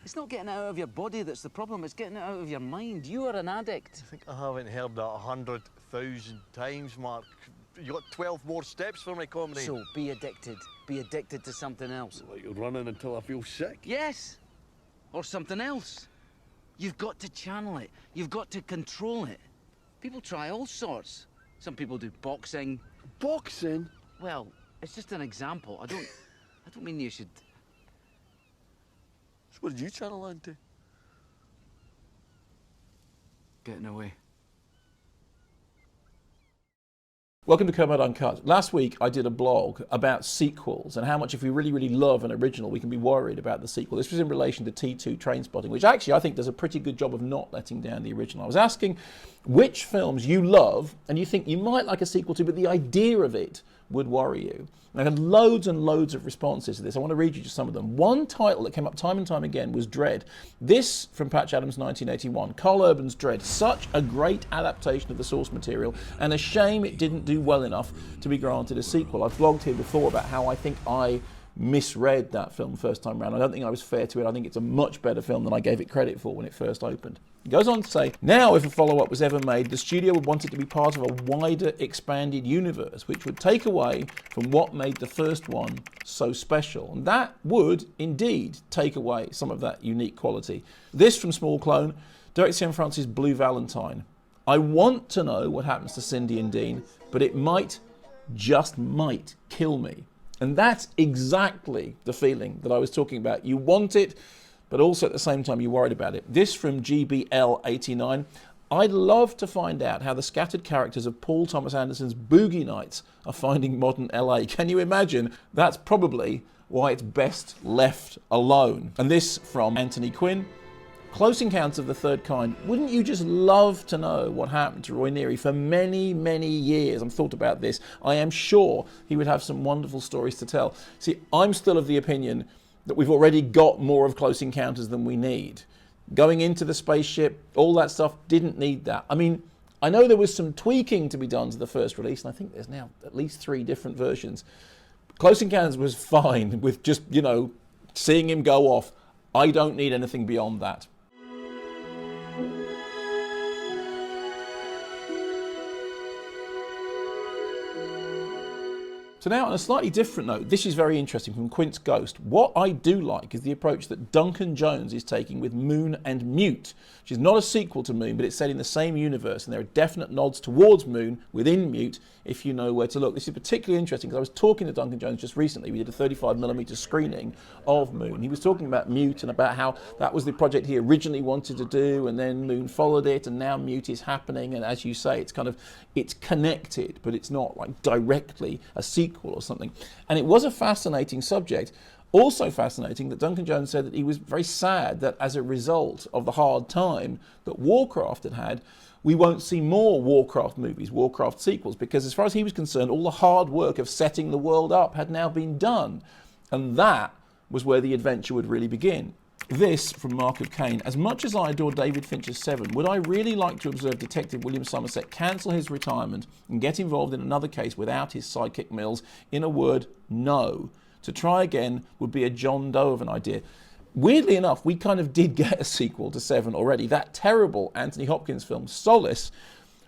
It's not getting it out of your body that's the problem, it's getting it out of your mind. You are an addict. I think I haven't heard that 100,000 times, Mark. You got 12 more steps for my comedy. So, be addicted. Be addicted to something else. Like you're running until I feel sick? Yes. Or something else. You've got to channel it. You've got to control it. People try all sorts. Some people do boxing. Boxing? Well, it's just an example. I don't mean you should... So what did you channel into? Getting away. Welcome to Kermode Uncut. Last week I did a blog about sequels and how much if we really, really love an original we can be worried about the sequel. This was in relation to T2 Trainspotting, which actually I think does a pretty good job of not letting down the original. I was asking which films you love and you think you might like a sequel to, but the idea of it would worry you. And I had loads and loads of responses to this. I want to read you just some of them. One title that came up time and time again was Dread. This from Patch Adams' 1981. Carl Urban's Dread. Such a great adaptation of the source material and a shame it didn't do well enough to be granted a sequel. I've blogged here before about how I think I misread that film first time around. I don't think I was fair to it. I think it's a much better film than I gave it credit for when it first opened. He goes on to say, now if a follow-up was ever made, the studio would want it to be part of a wider expanded universe, which would take away from what made the first one so special. And that would indeed take away some of that unique quality. This from Small Clone, Derek Cianfrance's Blue Valentine. I want to know what happens to Cindy and Dean, but it might, just might, kill me. And that's exactly the feeling that I was talking about. You want it, but also at the same time you're worried about it. This from GBL89. I'd love to find out how the scattered characters of Paul Thomas Anderson's Boogie Nights are finding modern LA. Can you imagine? That's probably why it's best left alone. And this from Anthony Quinn. Close Encounters of the Third Kind. Wouldn't you just love to know what happened to Roy Neary for many, many years? I've thought about this. I am sure he would have some wonderful stories to tell. See, I'm still of the opinion that we've already got more of Close Encounters than we need. Going into the spaceship, all that stuff, didn't need that. I mean, I know there was some tweaking to be done to the first release, and I think there's now at least 3 different versions. Close Encounters was fine with just, you know, seeing him go off. I don't need anything beyond that. So now on a slightly different note, this is very interesting from Quint's Ghost. What I do like is the approach that Duncan Jones is taking with Moon and Mute, which is not a sequel to Moon, but it's set in the same universe, and there are definite nods towards Moon within Mute if you know where to look. This is particularly interesting because I was talking to Duncan Jones just recently. We did a 35mm screening of Moon. He was talking about Mute and about how that was the project he originally wanted to do, and then Moon followed it, and now Mute is happening, and as you say, it's connected, but it's not like directly a sequel or something. And it was a fascinating subject. Also fascinating that Duncan Jones said that he was very sad that as a result of the hard time that Warcraft had, we won't see more Warcraft movies, Warcraft sequels, because as far as he was concerned, all the hard work of setting the world up had now been done. And that was where the adventure would really begin. This from Mark of Cain. As much as I adore David Fincher's Seven, would I really like to observe Detective William Somerset cancel his retirement and get involved in another case without his sidekick Mills? In a word, no. To try again would be a John Doe of an idea. Weirdly enough, we kind of did get a sequel to Seven already. That terrible Anthony Hopkins film, Solace,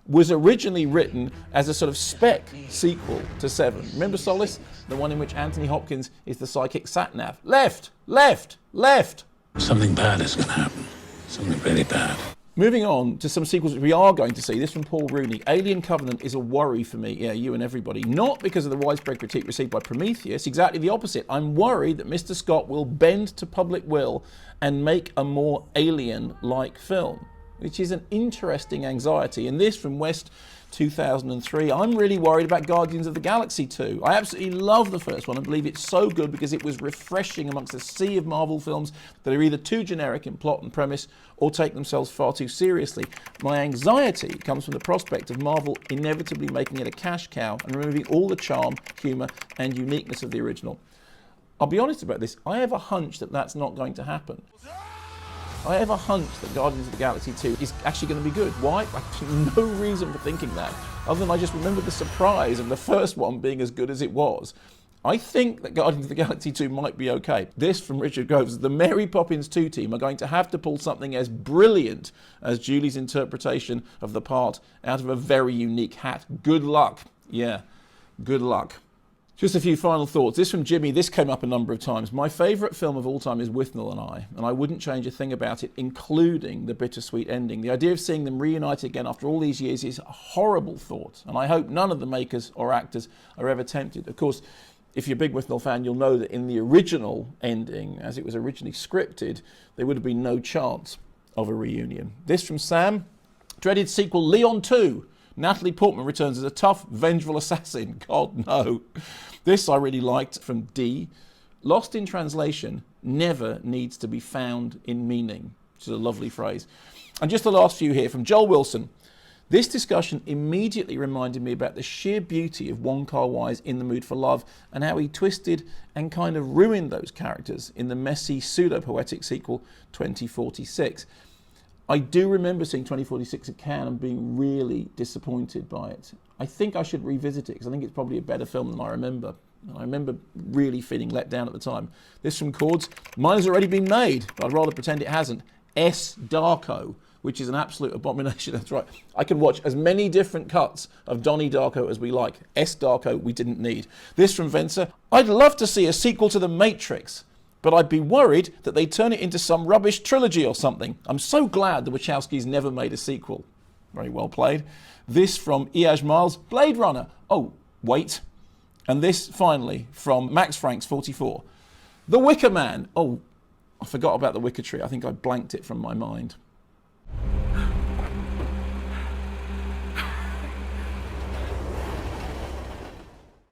was originally written as a sort of spec sequel to Seven. Remember Solace? The one in which Anthony Hopkins is the psychic Satnav. Left, left, left. Something bad is going to happen. Something really bad. Moving on to some sequels that we are going to see. This from Paul Rooney. Alien Covenant is a worry for me. Yeah, you and everybody. Not because of the widespread critique received by Prometheus. Exactly the opposite. I'm worried that Mr. Scott will bend to public will and make a more Alien-like film, which is an interesting anxiety. And this from West 2003. I'm really worried about Guardians of the Galaxy 2. I absolutely love the first one and believe it's so good because it was refreshing amongst a sea of Marvel films that are either too generic in plot and premise or take themselves far too seriously. My anxiety comes from the prospect of Marvel inevitably making it a cash cow and removing all the charm, humour and uniqueness of the original. I'll be honest about this, I have a hunch that that's not going to happen. I have a hunch that Guardians of the Galaxy 2 is actually going to be good. Why? I have no reason for thinking that, other than I just remember the surprise of the first one being as good as it was. I think that Guardians of the Galaxy 2 might be okay. This from Richard Groves. The Mary Poppins 2 team are going to have to pull something as brilliant as Julie's interpretation of the part out of a very unique hat. Good luck. Yeah, good luck. Just a few final thoughts. This from Jimmy. This came up a number of times. My favourite film of all time is Withnell and I wouldn't change a thing about it, including the bittersweet ending. The idea of seeing them reunited again after all these years is a horrible thought, and I hope none of the makers or actors are ever tempted. Of course, if you're a big Withnell fan, you'll know that in the original ending, as it was originally scripted, there would have been no chance of a reunion. This from Sam. Dreaded sequel, Leon 2. Natalie Portman returns as a tough, vengeful assassin. God, no. This I really liked from D. Lost in translation never needs to be found in meaning, which is a lovely phrase. And just the last few here from Joel Wilson. This discussion immediately reminded me about the sheer beauty of Wong Kar-wai's In the Mood for Love and how he twisted and kind of ruined those characters in the messy, pseudo-poetic sequel 2046. I do remember seeing 2046 at Cannes and being really disappointed by it. I think I should revisit it because I think it's probably a better film than I remember. I remember really feeling let down at the time. This from Cords. Mine has already been made, but I'd rather pretend it hasn't. S. Darko, which is an absolute abomination. That's right. I can watch as many different cuts of Donnie Darko as we like. S. Darko we didn't need. This from Venser. I'd love to see a sequel to The Matrix, but I'd be worried that they'd turn it into some rubbish trilogy or something. I'm so glad the Wachowskis never made a sequel. Very well played. This from Iaj Miles, Blade Runner. Oh, wait. And this, finally, from Max Franks, 44. The Wicker Man. Oh, I forgot about The Wicker Tree. I think I blanked it from my mind.